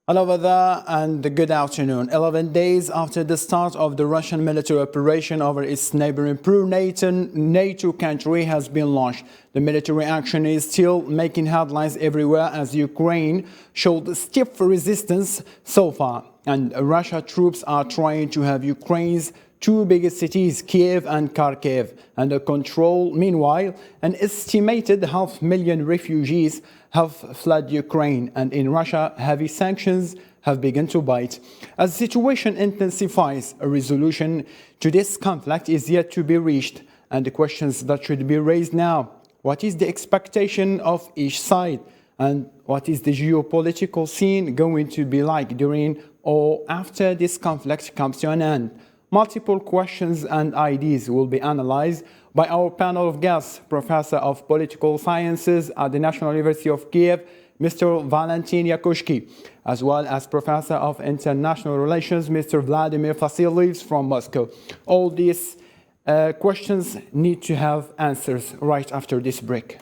Hello there and good afternoon. 11 days after the start of the Russian military operation over its neighboring pro-NATO country has been launched. The military action is still making headlines everywhere as Ukraine showed stiff resistance so far. And Russian troops are trying to have Ukraine's two biggest cities, Kiev and Kharkiv, under control. Meanwhile, an estimated 500,000 refugees have fled Ukraine, and in Russia, heavy sanctions have begun to bite. As the situation intensifies, a resolution to this conflict is yet to be reached, and the questions that should be raised now: what is the expectation of each side, and what is the geopolitical scene going to be like during or after this conflict comes to an end? Multiple questions and ideas will be analyzed by our panel of guests, Professor of Political Sciences at the National University of Kiev, Mr. Valentin Yakushky, as well as Professor of International Relations, Mr. Vladimir from Moscow. All these questions need to have answers right after this break.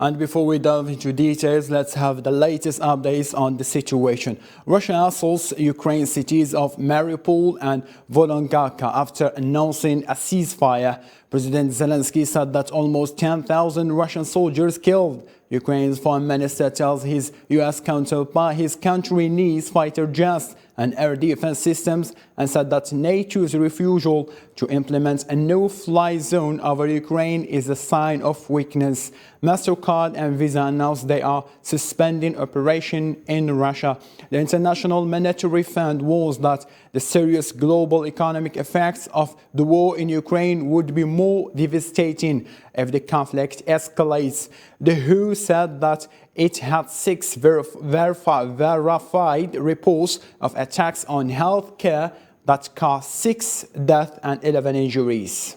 And before we delve into details, let's have the latest updates on the situation. Russia assaults Ukraine cities of Mariupol and Vologdarka after announcing a ceasefire. President Zelensky said that almost 10,000 Russian soldiers killed. Ukraine's foreign minister tells his U.S. counterpart his country needs fighter jets and air defense systems, and said that NATO's refusal to implement a no-fly zone over Ukraine is a sign of weakness. MasterCard and Visa announced they are suspending operation in Russia. The International Monetary Fund warns that the serious global economic effects of the war in Ukraine would be more devastating if the conflict escalates. The WHO said that it had 6 verified reports of attacks on health care that caused 6 deaths and 11 injuries.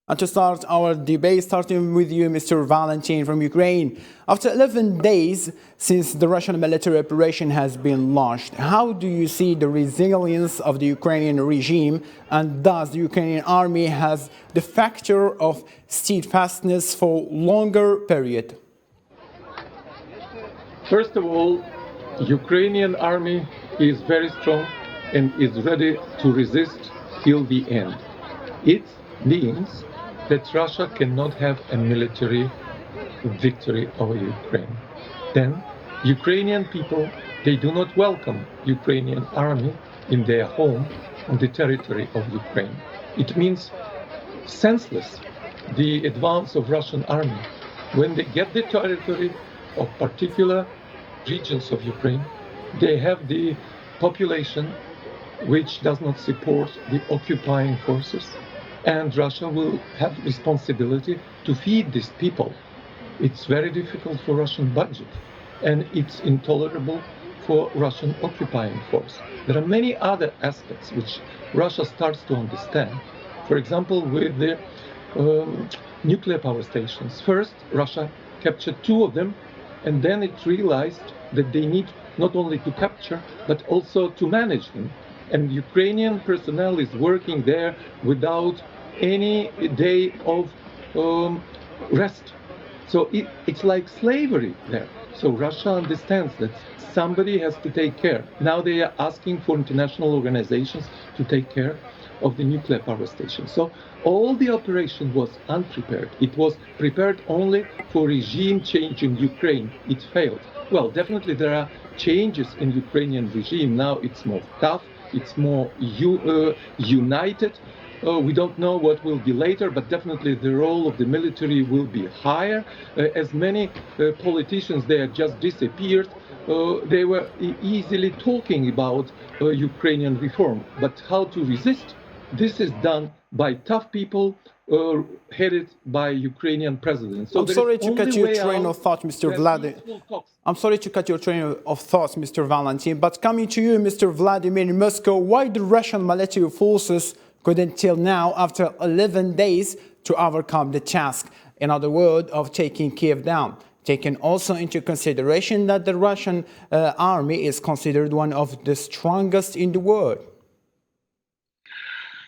And to start our debate, starting with you, Mr. Valentin from Ukraine. After 11 days since the Russian military operation has been launched, how do you see the resilience of the Ukrainian regime, and does the Ukrainian army has the factor of steadfastness for longer period? First of all, Ukrainian army is very strong and is ready to resist till the end. It means that Russia cannot have a military victory over Ukraine. Then Ukrainian people, they do not welcome Ukrainian army in their home on the territory of Ukraine. It means senseless, the advance of Russian army. When they get the territory of particular regions of Ukraine, they have the population which does not support the occupying forces, and Russia will have responsibility to feed these people. It's very difficult for Russian budget, and it's intolerable for Russian occupying force. There are many other aspects which Russia starts to understand. For example, with the nuclear power stations. First, Russia captured 2 of them, and then it realized that they need not only to capture, but also to manage them. And Ukrainian personnel is working there without any day of rest. So it's like slavery there. So Russia understands that somebody has to take care. Now they are asking for international organizations to take care of the nuclear power station. So all the operation was unprepared. It was prepared only for regime change in Ukraine. It failed. Well, definitely there are changes in Ukrainian regime. Now it's more tough, it's more united. We don't know what will be later, but definitely the role of the military will be higher. As many politicians there just disappeared, they were easily talking about Ukrainian reform. But how to resist? This is done by tough people headed by Ukrainian president. So I'm sorry to cut your train of thought, Mr. Vladimir. I'm sorry to cut your train of thoughts, Mr. Valentin, but coming to you, Mr. Vladimir, in Moscow, why the Russian military forces couldn't till now, after 11 days, to overcome the task, in other words, of taking Kiev down, taking also into consideration that the Russian army is considered one of the strongest in the world?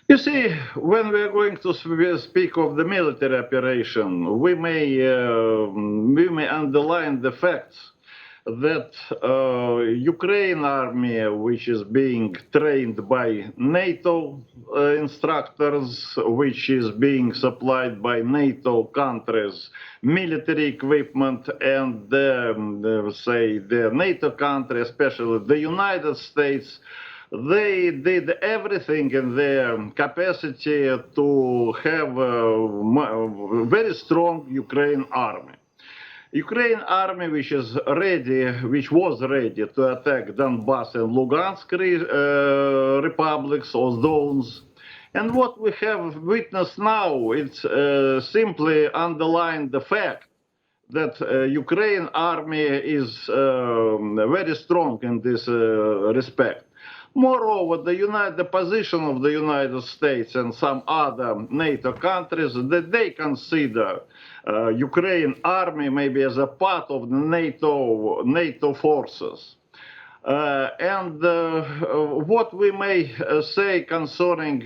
You see, when we are going to speak of the military operation, we may underline the facts that Ukraine army, which is being trained by NATO instructors, which is being supplied by NATO countries, military equipment, and the NATO country, especially the United States, they did everything in their capacity to have a very strong Ukraine army. Ukraine army, which was ready to attack Donbass and Lugansk republics or zones. And what we have witnessed now, it's simply underlined the fact that Ukraine army is very strong in this respect. Moreover, the position of the United States and some other NATO countries, that they consider Ukraine army maybe as a part of the NATO forces. What we may say concerning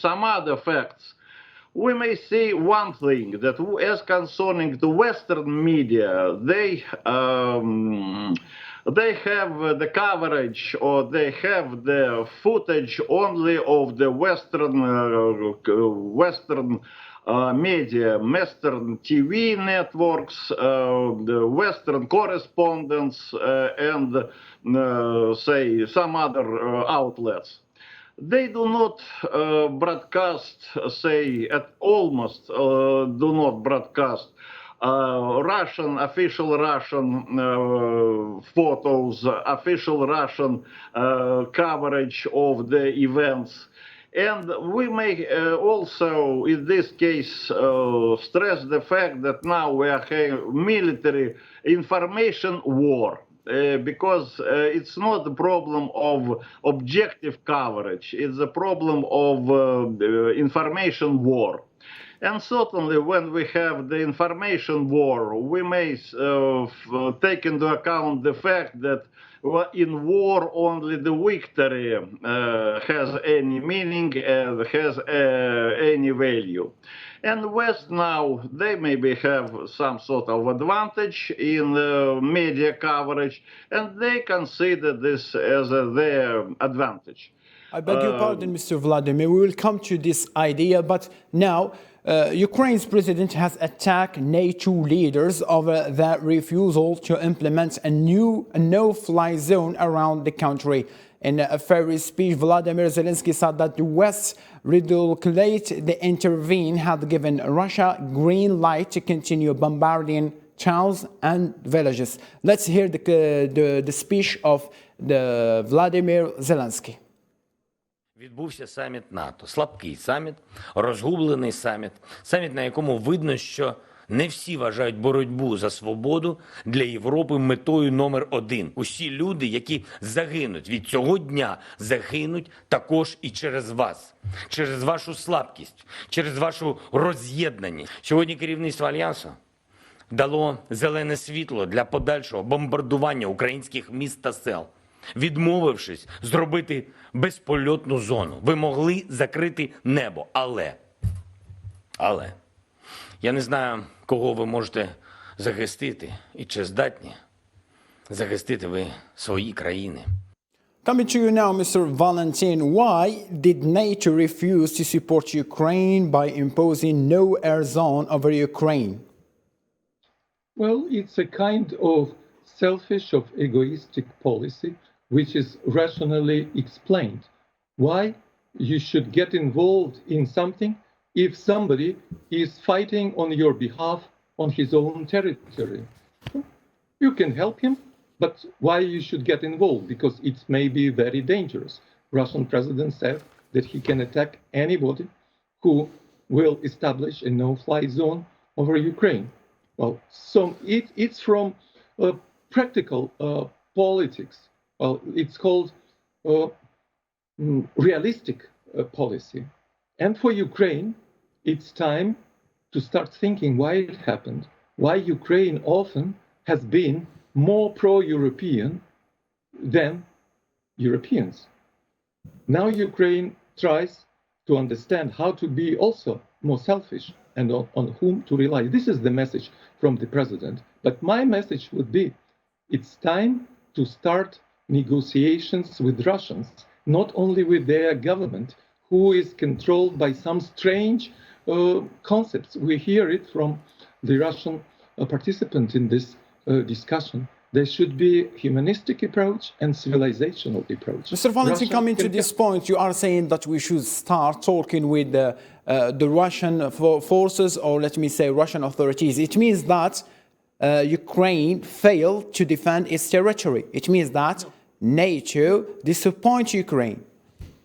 some other facts, we may see one thing, that as concerning the Western media, they have the coverage, or they have the footage only of the Western media, Western TV networks, the Western correspondents, and say some other outlets. They do not broadcast, almost do not broadcast official Russian photos, official Russian coverage of the events. And we may also, in this case, stress the fact that now we are having military information war. Because it's not the problem of objective coverage, it's a problem of information war. And certainly when we have the information war, we may take into account the fact that in war only the victory has any meaning and has any value. And the West now, they maybe have some sort of advantage in media coverage, and they consider this as their advantage. I beg your pardon, Mr. Vladimir. We will come to this idea, but now Ukraine's president has attacked NATO leaders over their refusal to implement a new no-fly zone around the country. In a fiery speech, Vladimir Zelensky said that the West ridiculed the intervene had given Russia green light to continue bombarding towns and villages. Let's hear the speech of Vladimir Zelensky. Відбувся саміт НАТО. Слабкий саміт, розгублений саміт. Саміт, на якому видно, що не всі вважають боротьбу за свободу для Європи метою номер один. Усі люди, які загинуть від цього дня, загинуть також і через вас. Через вашу слабкість, через вашу роз'єднаність. Сьогодні керівництво Альянсу дало зелене світло для подальшого бомбардування українських міст та сел, відмовившись зробити безпольотну зону. Ви могли закрити небо, але я не знаю, кого ви можете захистити і чи здатні захистити ви свої країни. Coming to you now, Mr. Valentin, why did NATO refuse to support Ukraine by imposing no air zone over Ukraine? Well, it's a kind of selfish, of egoistic policy, which is rationally explained. Why you should get involved in something if somebody is fighting on your behalf on his own territory. You can help him, but why you should get involved? Because it may be very dangerous. Russian president said that he can attack anybody who will establish a no-fly zone over Ukraine. Well, so it's from practical politics. Well, it's called realistic policy. And for Ukraine, it's time to start thinking why it happened, why Ukraine often has been more pro-European than Europeans. Now Ukraine tries to understand how to be also more selfish and on whom to rely. This is the message from the president. But my message would be, it's time to start negotiations with Russians, not only with their government, who is controlled by some strange concepts. We hear it from the Russian participant in this discussion. There should be humanistic approach and civilizational approach. Mr. Valentin, coming to this point, you are saying that we should start talking with the Russian forces, or let me say Russian authorities. It means that Ukraine failed to defend its territory. It means that NATO disappoints Ukraine.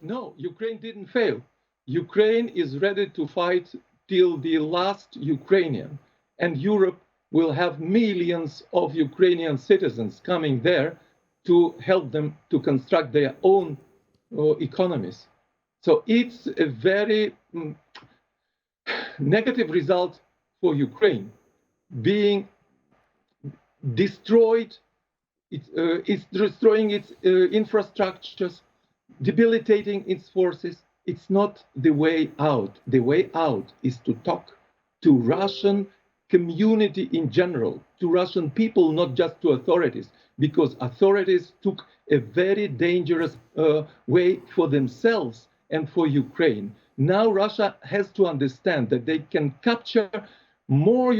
No, Ukraine didn't fail. Ukraine is ready to fight till the last Ukrainian, and Europe will have millions of Ukrainian citizens coming there to help them to construct their own economies. So it's a very negative result for Ukraine, being destroyed. It's destroying its infrastructures, debilitating its forces. It's not the way out. The way out is to talk to Russian community in general, to Russian people, not just to authorities, because authorities took a very dangerous way for themselves and for Ukraine. Now Russia has to understand that they can capture more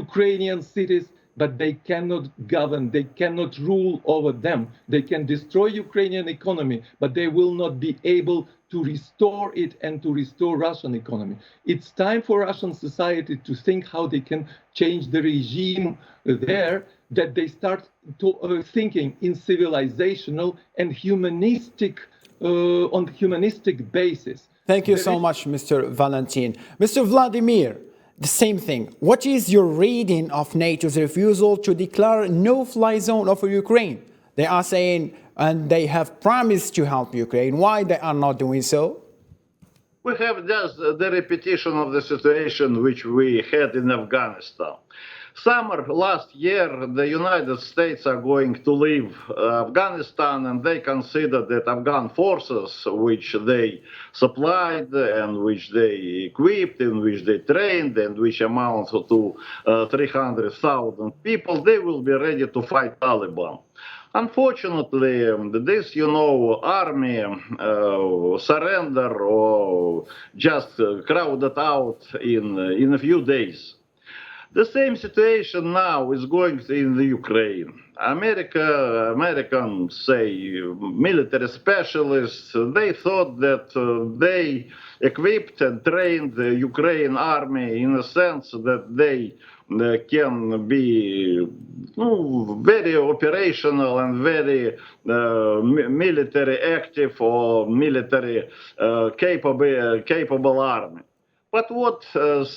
Ukrainian cities, but they cannot govern, they cannot rule over them. They can destroy Ukrainian economy, but they will not be able to restore it and to restore Russian economy. It's time for Russian society to think how they can change the regime there, that they start thinking in civilizational and humanistic, on humanistic basis. Thank you so much, Mr. Valentin. Mr. Vladimir, the same thing. What is your reading of NATO's refusal to declare no-fly zone over Ukraine? They are saying, and they have promised to help Ukraine. Why they are not doing so? We have just the repetition of the situation which we had in Afghanistan. Summer last year, the United States are going to leave Afghanistan, and they consider that Afghan forces, which they supplied and which they equipped and which they trained and which amounts to 300,000 people, they will be ready to fight Taliban. Unfortunately, this, army surrender or just crowded out in a few days. The same situation now is going in the Ukraine. Americans say military specialists, they thought that they equipped and trained the Ukraine army in a sense that they can be very operational and very military active or military capable army. But what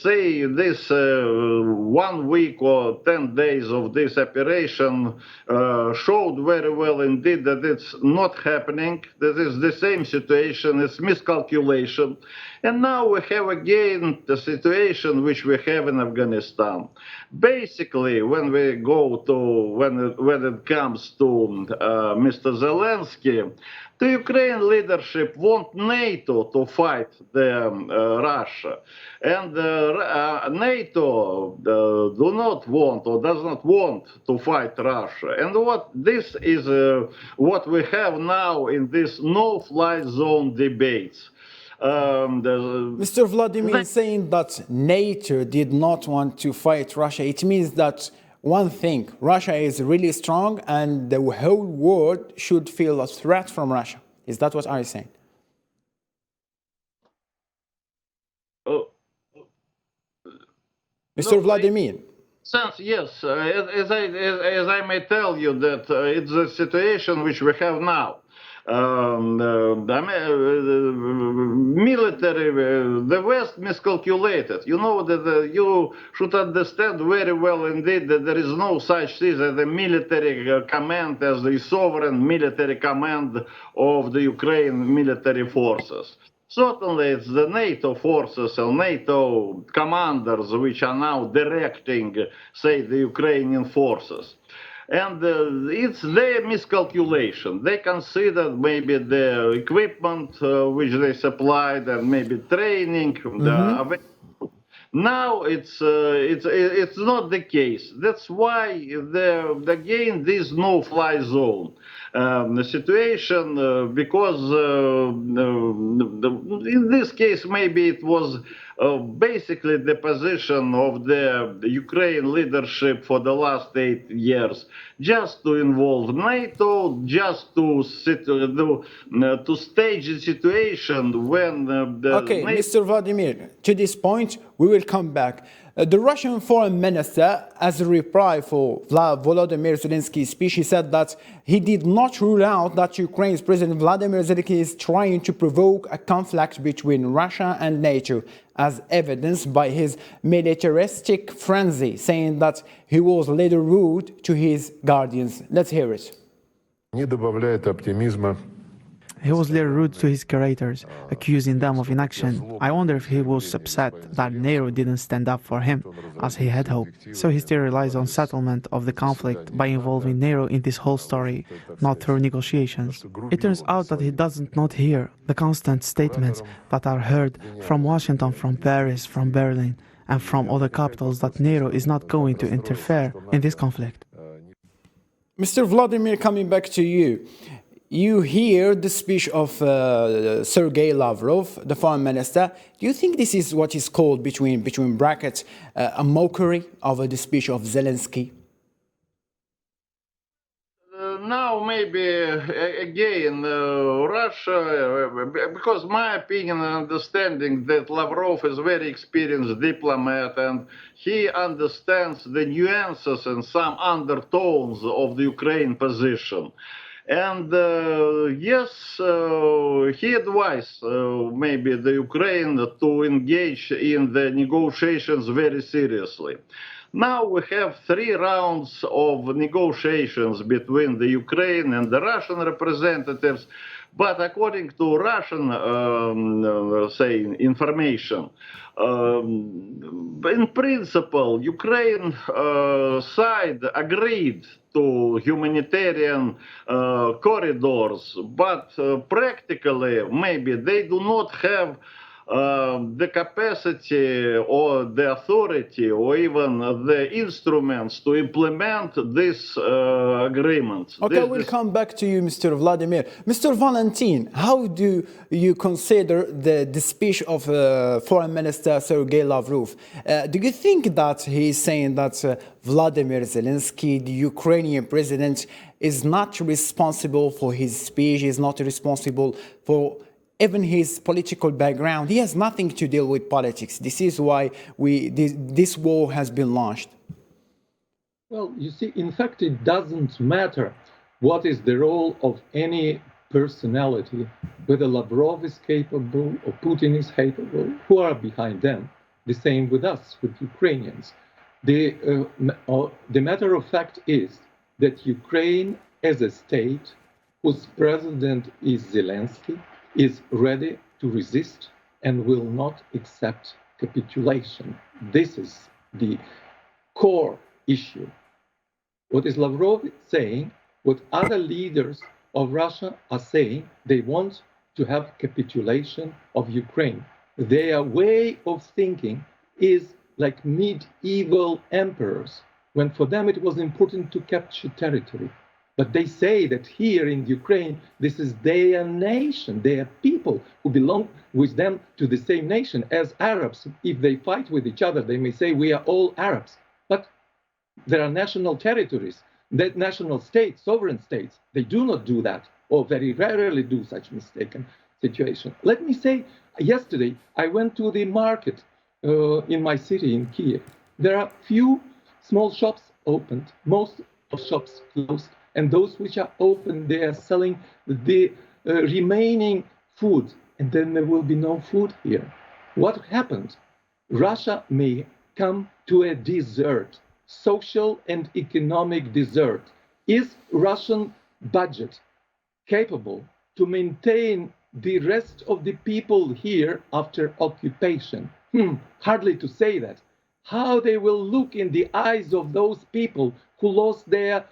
say this 1 week or 10 days of this operation showed very well indeed that it's not happening. This is the same situation, it's miscalculation. And now we have again the situation which we have in Afghanistan. Basically, when we go to, when it comes to Mr. Zelensky, the Ukrainian leadership want NATO to fight Russia, and NATO do not want or does not want to fight Russia. And what this is, what we have now in this no-fly zone debates. Mr. Vladimir is saying that NATO did not want to fight Russia. It means that one thing, Russia is really strong and the whole world should feel a threat from Russia. Is that what I'm saying? Mr. Vladimir. Sense, yes. As I may tell you that it's the situation which we have now. military, the West miscalculated. You know that you should understand very well indeed that there is no such thing as a military command as the sovereign military command of the Ukraine military forces. Certainly, it's the NATO forces and NATO commanders which are now directing, say, the Ukrainian forces. And it's their miscalculation. They considered maybe the equipment which they supplied and maybe training. Now it's not the case. That's why again this no-fly zone the situation because in this case maybe it was basically the position of the Ukraine leadership for the last 8 years, just to involve NATO, just to stage the situation when Okay, Mr. Vladimir, to this point, we will come back. The Russian foreign minister, as a reply for Volodymyr Zelensky's speech, he said that he did not rule out that Ukraine's President Vladimir Zelensky is trying to provoke a conflict between Russia and NATO, as evidenced by his militaristic frenzy, saying that he was later rude to his guardians. Let's hear it. Не добавляет оптимизма. He was later rude to his curators, accusing them of inaction. I wonder if he was upset that NATO didn't stand up for him, as he had hoped. So he still relies on settlement of the conflict by involving NATO in this whole story, not through negotiations. It turns out that he doesn't not hear the constant statements that are heard from Washington, from Paris, from Berlin, and from other capitals that NATO is not going to interfere in this conflict. Mr. Vladimir, coming back to you. You hear the speech of Sergey Lavrov, the foreign minister. Do you think this is what is called, between brackets, a mockery of the speech of Zelensky? Now maybe again Russia, because my opinion and understanding that Lavrov is a very experienced diplomat and he understands the nuances and some undertones of the Ukraine position. And yes, he advised maybe the Ukraine to engage in the negotiations very seriously. Now we have 3 rounds of negotiations between the Ukraine and the Russian representatives, but according to Russian, say, information, in principle, Ukraine side agreed to humanitarian corridors, but practically maybe they do not have the capacity or the authority or even the instruments to implement this agreement. Okay, we'll come back to you, Mr. Vladimir. Mr. Valentin, how do you consider the speech of Foreign Minister Sergey Lavrov? Do you think that he is saying that Vladimir Zelensky, the Ukrainian president, is not responsible for his speech, is not responsible for even his political background? He has nothing to deal with politics. This is why this war has been launched. Well, you see, in fact, it doesn't matter what is the role of any personality, whether Lavrov is capable or Putin is capable, who are behind them. The same with us, with Ukrainians. The matter of fact is that Ukraine as a state, whose president is Zelensky, is ready to resist and will not accept capitulation. This is the core issue. What is Lavrov saying, what other leaders of Russia are saying, they want to have capitulation of Ukraine. Their way of thinking is like medieval emperors, when for them it was important to capture territory. But they say that here in Ukraine, this is their nation, their people who belong with them to the same nation as Arabs. If they fight with each other, they may say we are all Arabs. But there are national territories, that national states, sovereign states. They do not do that, or very rarely do such mistaken situation. Let me say, yesterday I went to the market in my city, in Kiev. There are few small shops opened, most of shops closed. And those which are open, they are selling the remaining food, and then there will be no food here. What happened? Russia may come to a desert, social and economic desert. Is Russian budget capable to maintain the rest of the people here after occupation? Hardly to say that. How they will look in the eyes of those people who lost their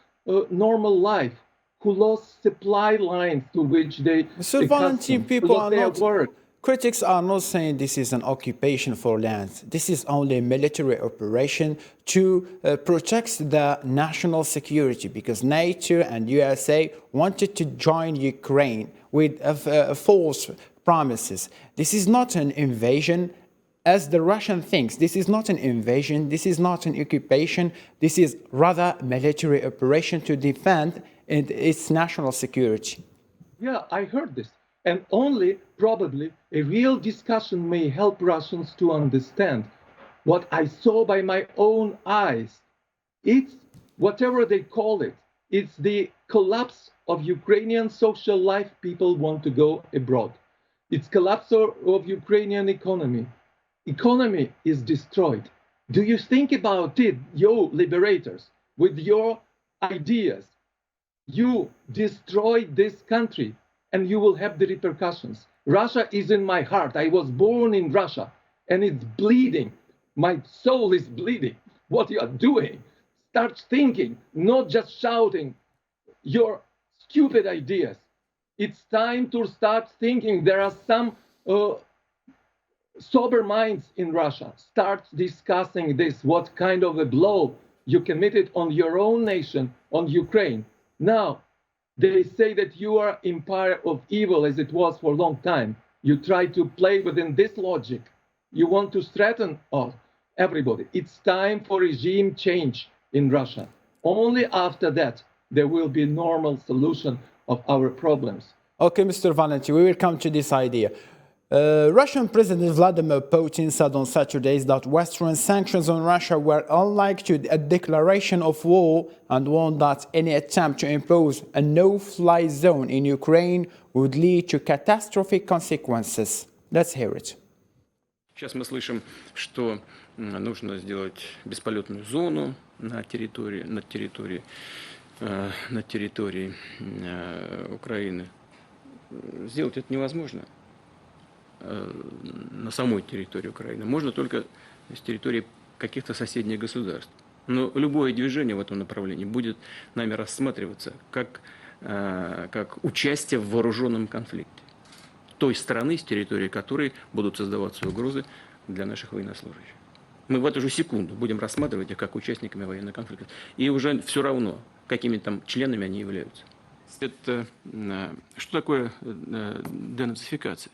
normal life, who lost supply lines to which they Mr. Valentin, people are not, work. critics are not saying this is an occupation for land. This is only a military operation to protect the national security, because NATO and USA wanted to join Ukraine with false promises. This is not an invasion. As the Russian thinks, this is not an invasion, this is not an occupation, this is rather a military operation to defend its national security. Yeah, I heard this. And only probably a real discussion may help Russians to understand what I saw by my own eyes. It's whatever they call it. It's the collapse of Ukrainian social life. People want to go abroad. It's collapse of Ukrainian economy. Economy is destroyed. Do you think about it, you liberators, with your ideas? You destroyed this country and you will have the repercussions. Russia is in my heart. I was born in Russia and it's bleeding. My soul is bleeding. What you are doing? Start thinking, not just shouting your stupid ideas. It's time to start thinking. There are some sober minds in Russia. Start discussing this, what kind of a blow you committed on your own nation, on Ukraine. Now, they say that you are empire of evil as it was for a long time. You try to play within this logic. You want to threaten everybody. It's time for regime change in Russia. Only after that, there will be normal solution of our problems. Okay, Mr. Valentin, we will come to this idea. Russian President Vladimir Putin said on Saturday that Western sanctions on Russia were unlike to a declaration of war and warned that any attempt to impose a no-fly zone in Ukraine would lead to catastrophic consequences. Let's hear it. Сейчас мы слышим, что нужно сделать бесполетную зону на территории Украины. Сделать это невозможно на самой территории Украины. Можно только с территории каких-то соседних государств. Но любое движение в этом направлении будет нами рассматриваться как участие в вооруженном конфликте той страны, с территории которой будут создаваться угрозы для наших военнослужащих. Мы в эту же секунду будем рассматривать их как участниками военного конфликта. И уже все равно, какими там членами они являются. Это, что такое денацификация?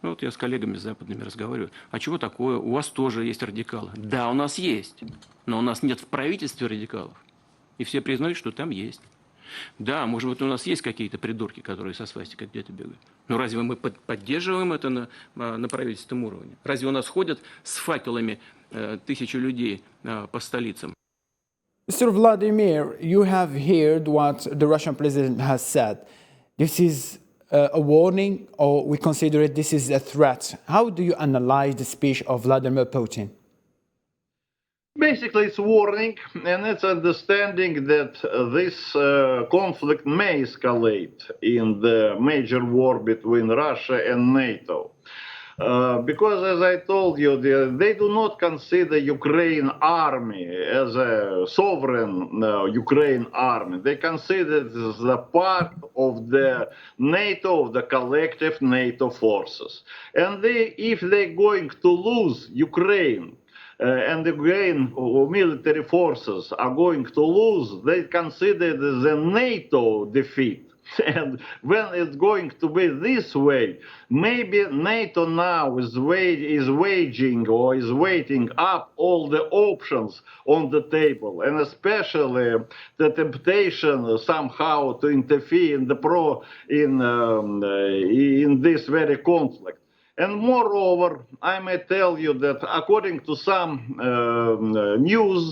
Ну, вот я с коллегами западными разговариваю. А чего такое? У вас тоже есть радикалы. Да, у нас есть. Но у нас нет в правительстве радикалов. И все признают, что там есть. Да, может быть, у нас есть какие-то придурки, которые со свастикой где-то бегают. Но разве мы поддерживаем это на правительственном уровне? Разве у нас ходят с факелами тысячи людей по столицам? Mr. Vladimir, you have heard what the Russian president has said. This is a warning, or we consider it this is a threat. How do you analyze the speech of Vladimir Putin? Basically, it's warning, and it's understanding that this conflict may escalate in the major war between Russia and NATO. Because, as I told you, they do not consider Ukraine army as a sovereign Ukraine army. They consider it as a part of the NATO, of the collective NATO forces. And if they're going to lose Ukraine, and again, military forces are going to lose, they consider it as a NATO defeat. And when it's going to be this way, maybe NATO now is waging or is waiting up all the options on the table, and especially the temptation somehow to interfere in this very conflict. And moreover, I may tell you that according to some news,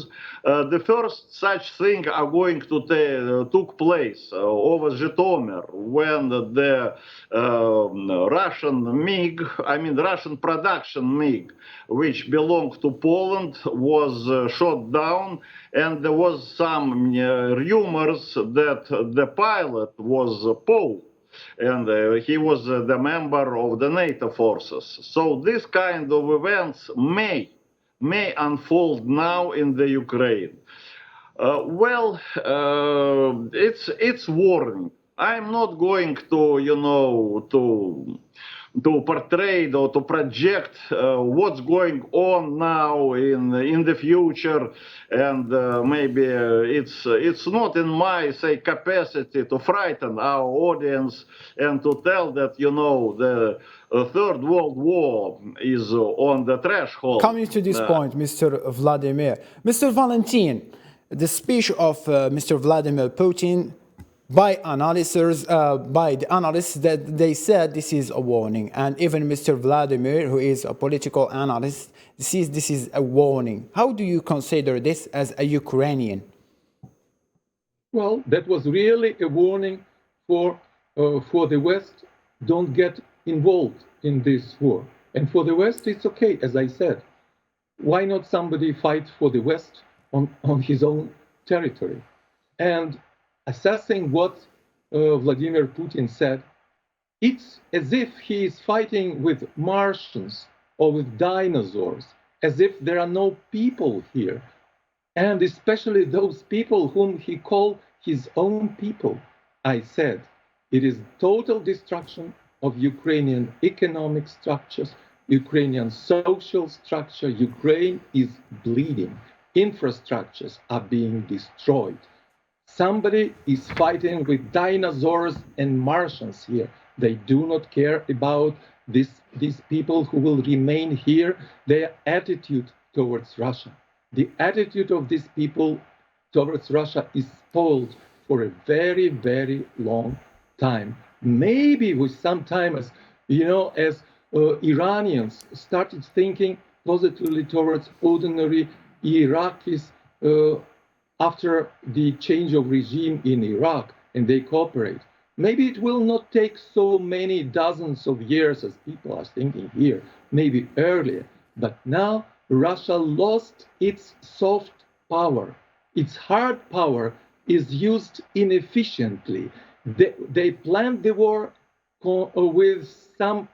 the first such thing are going to took place over Zhytomyr when the Russian MiG, Russian production MiG, which belonged to Poland, was shot down, and there was some rumors that the pilot was Pole, and he was the member of the NATO forces. So this kind of events may unfold now in the Ukraine. It's warning. I'm not going to portray or to project what's going on now in the future, and maybe it's not in my capacity to frighten our audience and to tell that the Third World War is on the threshold. Coming to this point, Mr. Vladimir, Mr. Valentin, the speech of Mr. Vladimir Putin, by the analysts, that they said this is a warning, and even Mr. Vladimir, who is a political analyst, sees this is a warning. How do you consider this as a Ukrainian? Well, that was really a warning for the West. Don't get involved in this war. And for the West, it's okay, as I said. Why not somebody fight for the West on his own territory? And assessing what Vladimir Putin said, it's as if he is fighting with Martians or with dinosaurs, as if there are no people here, and especially those people whom he called his own people. I said, it is total destruction of Ukrainian economic structures, Ukrainian social structure. Ukraine is bleeding. Infrastructures are being destroyed. Somebody is fighting with dinosaurs and Martians here. They do not care about these people who will remain here, their attitude towards Russia. The attitude of these people towards Russia is spoiled for a very, very long time. Maybe with some time, as Iranians started thinking positively towards ordinary Iraqis after the change of regime in Iraq, and they cooperate. Maybe it will not take so many dozens of years as people are thinking here, maybe earlier. But now Russia lost its soft power. Its hard power is used inefficiently. They planned the war with some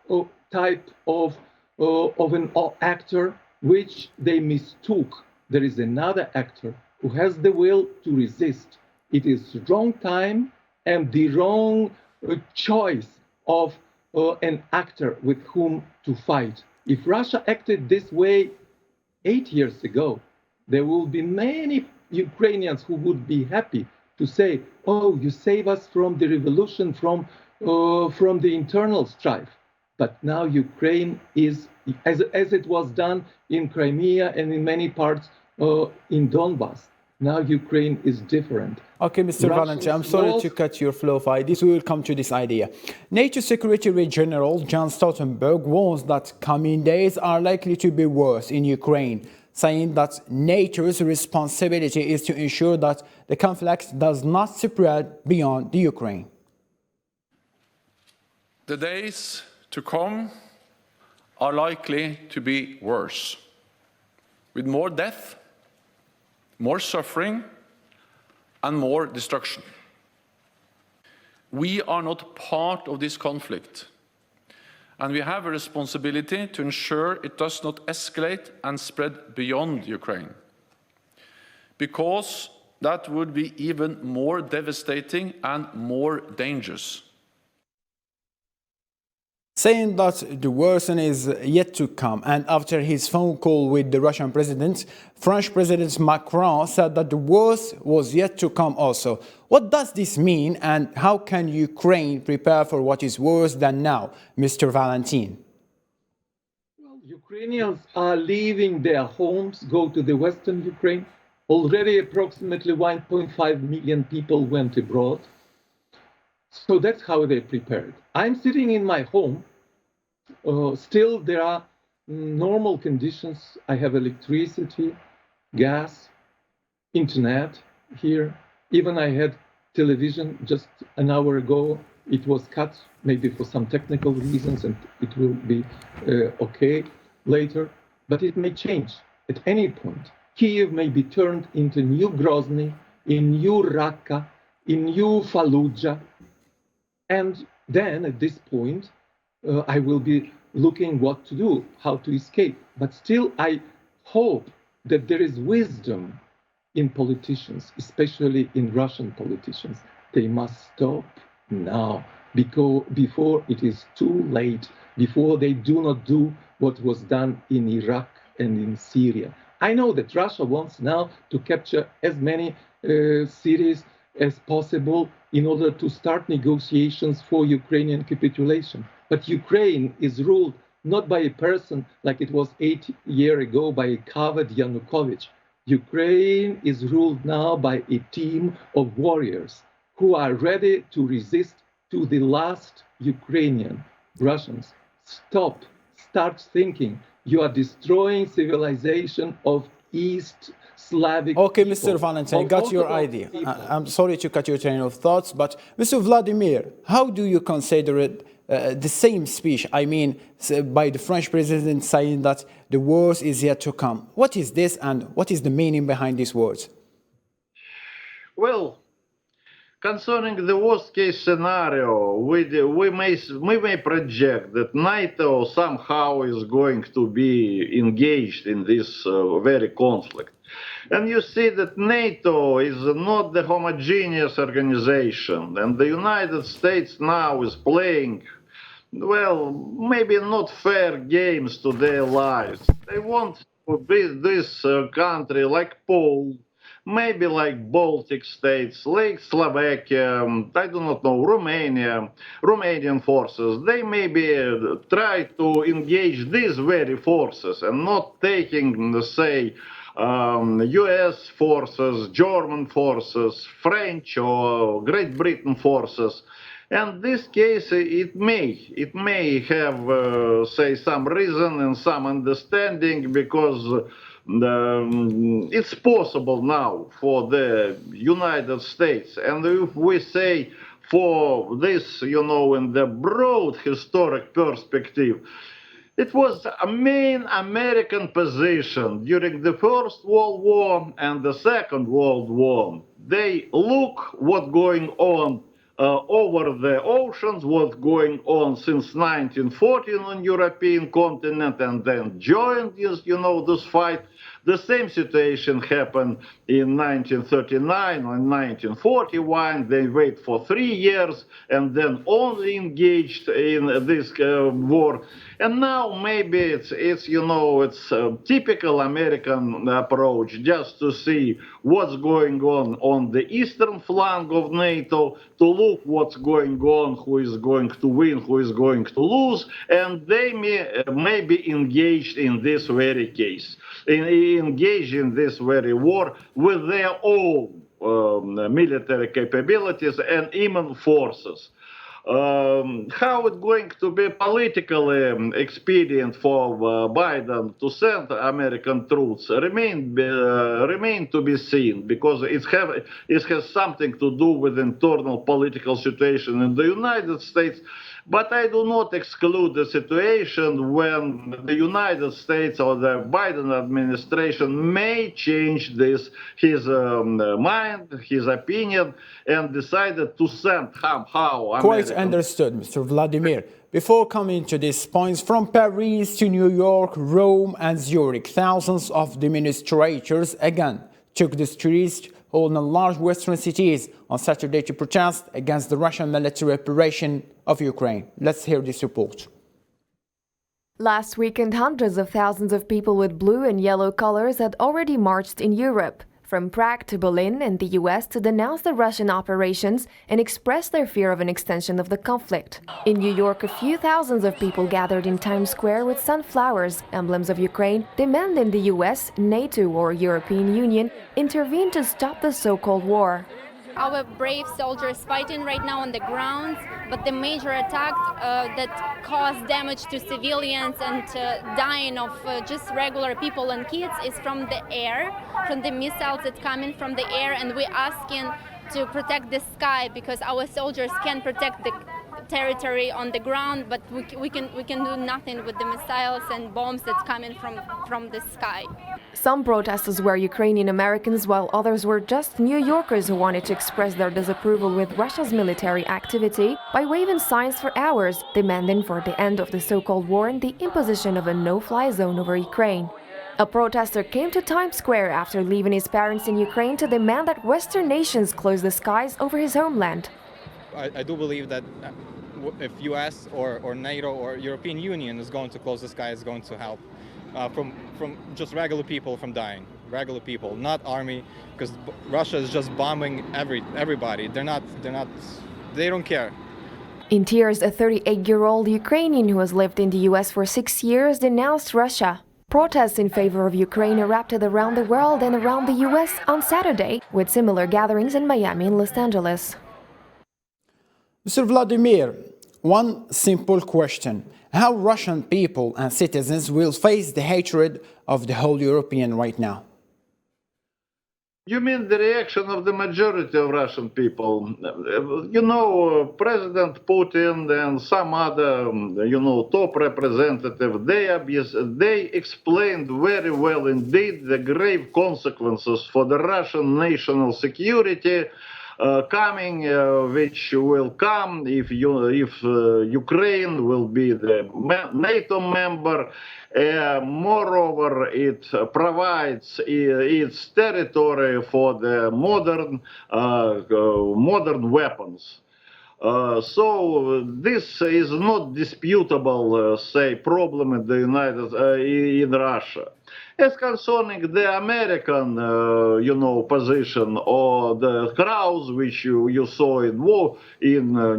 type of an actor which they mistook. There is another actor who has the will to resist. It is wrong time and the wrong choice of an actor with whom to fight. If Russia acted this way 8 years ago, there will be many Ukrainians who would be happy to say, oh, you save us from the revolution, from the internal strife. But now Ukraine is, as it was done in Crimea and in many parts in Donbass, now Ukraine is different. Okay, Mr. Valentin, I'm sorry to cut your flow. We will come to this idea. NATO Secretary General Jens Stoltenberg warns that coming days are likely to be worse in Ukraine, saying that NATO's responsibility is to ensure that the conflict does not spread beyond the Ukraine. The days to come are likely to be worse, with more death, more suffering, and more destruction. We are not part of this conflict, and we have a responsibility to ensure it does not escalate and spread beyond Ukraine, because that would be even more devastating and more dangerous. Saying that the worst is yet to come, and after his phone call with the Russian president, French President Macron said that the worst was yet to come also. What does this mean, and how can Ukraine prepare for what is worse than now, Mr. Valentin? Well, Ukrainians are leaving their homes, go to the Western Ukraine. Already approximately 1.5 million people went abroad. So that's how they prepared. I'm sitting in my home Still, there are normal conditions. I have electricity, gas, internet here. Even I had television just an hour ago. It was cut, maybe for some technical reasons, and it will be okay later. But it may change at any point. Kiev may be turned into new Grozny, in new Raqqa, in new Fallujah. And then at this point, I will be looking what to do, how to escape. But still, I hope that there is wisdom in politicians, especially in Russian politicians. They must stop now, because before it is too late, before they do not do what was done in Iraq and in Syria. I know that Russia wants now to capture as many cities as possible in order to start negotiations for Ukrainian capitulation. But Ukraine is ruled not by a person like it was 8 years ago by a coward Yanukovych. Ukraine is ruled now by a team of warriors who are ready to resist to the last Ukrainian. Russians, start thinking. You are destroying civilization of East Slavic Okay, people. Mr. Valentine, got your idea. I'm sorry to cut your train of thoughts, but Mr. Vladimir, how do you consider it the same speech, I mean, by the French president saying that the worst is yet to come? What is this and what is the meaning behind these words? Well, concerning the worst case scenario, we may project that NATO somehow is going to be engaged in this very conflict. And you see that NATO is not the homogeneous organization, and the United States now is playing, well, maybe not fair games to their allies. They want to be this country like Poland, maybe like Baltic states, like Slovakia, I do not know, Romanian forces. They maybe try to engage these very forces and not taking, say, US forces, German forces, French or Great Britain forces. And this case, it may have, say, some reason and some understanding, because it's possible now for the United States. And if we say for this, you know, in the broad historic perspective, it was a main American position during the First World War and the Second World War. They look what's going on over the oceans, what's going on since 1914 on European continent, and then joined, you know, this fight. The same situation happened in 1939 or 1941. They wait for 3 years and then only engaged in this war. And now maybe it's you know, it's a typical American approach, just to see what's going on the eastern flank of NATO, to look what's going on, who is going to win, who is going to lose, and they may be engaged in this very case, engaged in this very war with their own military capabilities and even forces. How it's going to be politically expedient for Biden to send American troops remain to be seen, because it has something to do with internal political situation in the United States. But I do not exclude the situation when the United States or the Biden administration may change his mind, his opinion, and decided to send somehow Quite understood, Mr. Vladimir. Before coming to these points, from Paris to New York, Rome and Zurich, thousands of demonstrators again took the streets in large western cities on Saturday to protest against the Russian military operation of Ukraine. Let's hear this report. Last weekend, hundreds of thousands of people with blue and yellow colors had already marched in Europe, from Prague to Berlin in the US, to denounce the Russian operations and express their fear of an extension of the conflict. In New York, a few thousands of people gathered in Times Square with sunflowers, emblems of Ukraine, demanding the US, NATO or European Union intervene to stop the so-called war. Our brave soldiers fighting right now on the ground, but the major attack that caused damage to civilians and dying of just regular people and kids is from the air, from the missiles that coming from the air, and we're asking to protect the sky because our soldiers can protect the territory on the ground, but we can do nothing with the missiles and bombs that's coming from the sky. Some protesters were Ukrainian Americans, while others were just New Yorkers who wanted to express their disapproval with Russia's military activity by waving signs for hours, demanding for the end of the so-called war and the imposition of a no-fly zone over Ukraine. A protester came to Times Square after leaving his parents in Ukraine to demand that Western nations close the skies over his homeland. I do believe that if US or NATO or European Union is going to close the sky, it's going to help from just regular people from dying. Regular people, not army, because Russia is just bombing everybody. They don't care. In tears, a 38-year-old Ukrainian who has lived in the US for 6 years denounced Russia. Protests in favor of Ukraine erupted around the world and around the US on Saturday, with similar gatherings in Miami and Los Angeles. Mr. Vladimir, one simple question. How Russian people and citizens will face the hatred of the whole European right now? You mean the reaction of the majority of Russian people? You know, President Putin and some other, top representative, they explained very well indeed the grave consequences for the Russian national security coming, which will come if Ukraine will be the NATO member. Moreover, it provides its territory for the modern weapons. So this is not disputable, problem in the in Russia. As concerning the American, position or the crowds which you saw in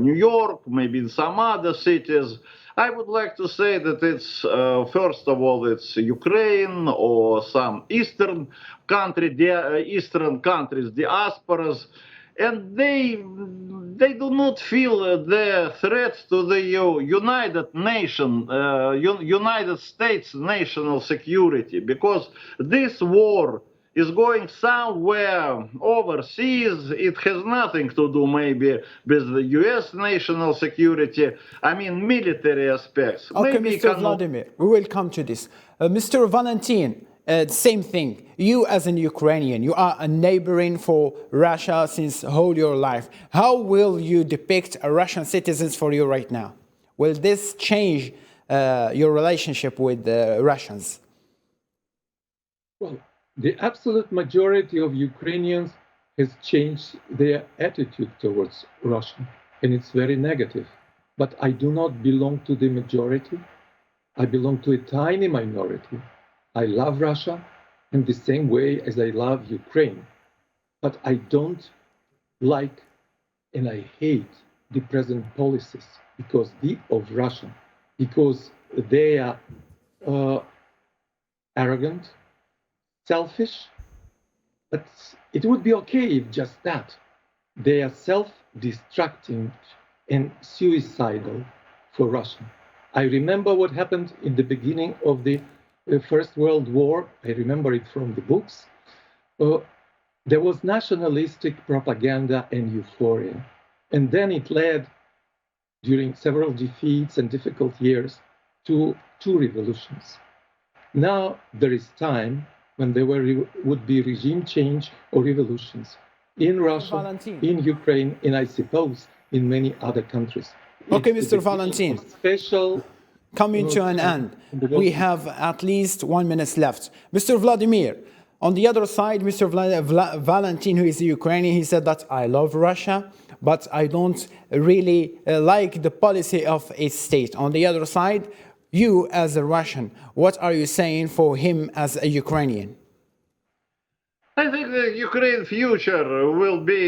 New York, maybe in some other cities, I would like to say that it's first of all it's Ukraine or some Eastern countries, diasporas, and they do not feel the threat to the United States national security, because this war is going somewhere overseas. It has nothing to do maybe with the US national security, military aspects. Okay, maybe Mr. Vladimir, we will come to this. Mr. Valentin, same thing. You as an Ukrainian, you are a neighboring for Russia since whole your life. How will you depict Russian citizens for you right now? Will this change your relationship with the Russians? Well, the absolute majority of Ukrainians has changed their attitude towards Russia, and it's very negative. But I do not belong to the majority. I belong to a tiny minority. I love Russia in the same way as I love Ukraine. But I don't like and I hate the present policies of Russia, because they are arrogant, selfish, but it would be okay if just that. They are self-destructing and suicidal for Russia. I remember what happened in the beginning of the First World War. I remember it from the books. There was nationalistic propaganda and euphoria. And then it led, during several defeats and difficult years, to two revolutions. Now there is time when there would be regime change or revolutions in Russia, in Ukraine, and I suppose in many other countries. Okay, Mr. Valentin, coming to an end. We have at least 1 minute left. Mr. Vladimir, on the other side, Mr. Valentin, who is a Ukrainian, he said that I love Russia, but I don't really like the policy of a state. On the other side, you as a Russian, what are you saying for him as a Ukrainian? I think the Ukraine future will be,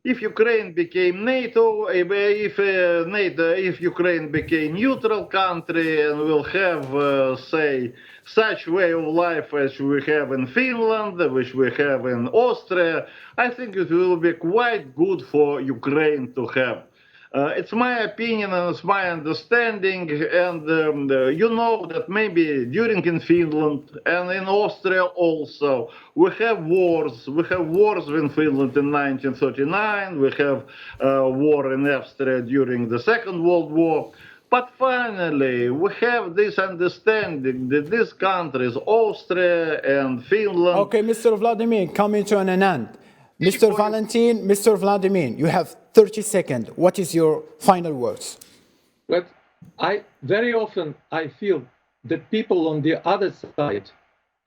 if Ukraine became NATO, if Ukraine became neutral country and will have, say, such way of life as we have in Finland, which we have in Austria, I think it will be quite good for Ukraine to have. It's my opinion and it's my understanding, and you know that maybe during in Finland and in Austria also we have wars. We have wars in Finland in 1939. We have war in Austria during the Second World War. But finally, we have this understanding that these countries, Austria and Finland. Okay, Mr. Vladimir, coming to an end. Mr. Valentin, Mr. Vladimir, you have 30 seconds. What is your final words? Well, very often I feel that people on the other side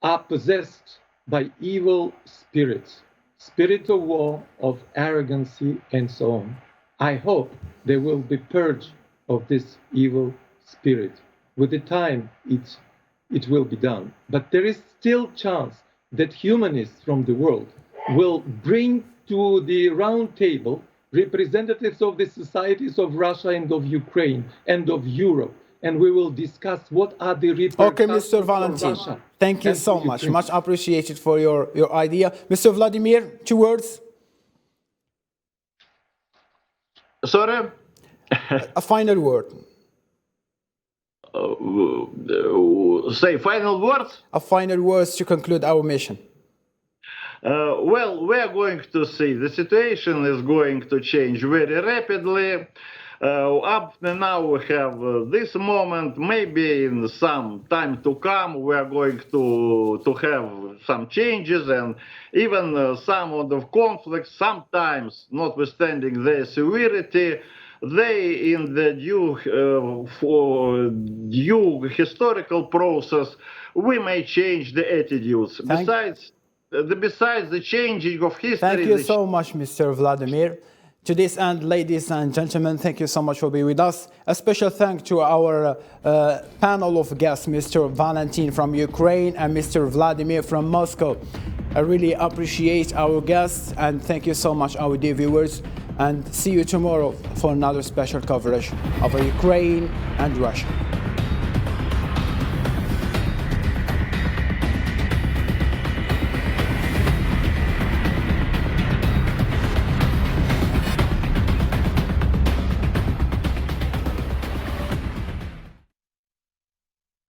are possessed by evil spirits, spirit of war, of arrogancy, and so on. I hope they will be purged of this evil spirit. With the time, it will be done. But there is still chance that humanists from the world will bring to the round table representatives of the societies of Russia and of Ukraine and of Europe, and we will discuss what are the repercussions. Okay, Mr. Valentin, thank you so much. Much appreciated for your idea. Mr. Vladimir, 2 words. Sorry? A final word. Say final words? A final words to conclude our mission. Well, we are going to see. The situation is going to change very rapidly. Up to now we have this moment. Maybe in some time to come we are going to have some changes and even some of the conflicts. Sometimes, notwithstanding their severity, they, in the due historical process, we may change the attitudes. Besides the changing of history. Thank you so much, Mr. Vladimir. To this end, ladies and gentlemen, thank you so much for being with us. A special thank to our panel of guests, Mr. Valentin from Ukraine and Mr. Vladimir from Moscow. I really appreciate our guests and thank you so much, our dear viewers. And see you tomorrow for another special coverage of Ukraine and Russia.